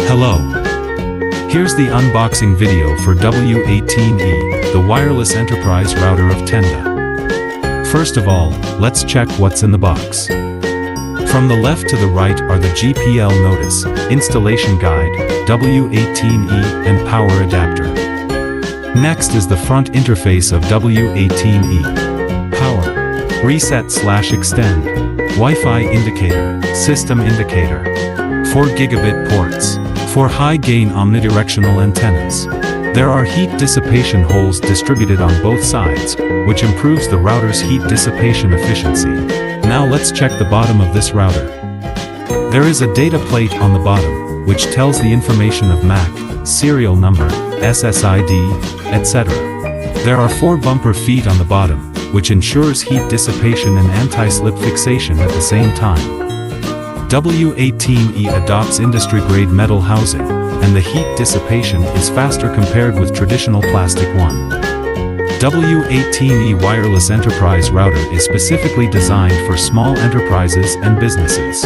Hello. Here's the unboxing video for W18E, the wireless enterprise router of Tenda. First of all, let's check what's in the box. From the left to the right are the GPL notice, installation guide, W18E, and power adapter. Next is the front interface of W18E. Power, reset/extend, Wi-Fi indicator, system indicator. 4 gigabit ports. 4 high-gain omnidirectional antennas. There are heat dissipation holes distributed on both sides, which improves the router's heat dissipation efficiency. Now let's check the bottom of this router. There is a data plate on the bottom, which tells the information of MAC, serial number, SSID, etc. There are 4 bumper feet on the bottom, which ensures heat dissipation and anti-slip fixation at the same time. W18E adopts industry-grade metal housing, and the heat dissipation is faster compared with traditional plastic one. W18E wireless enterprise router is specifically designed for small enterprises and businesses.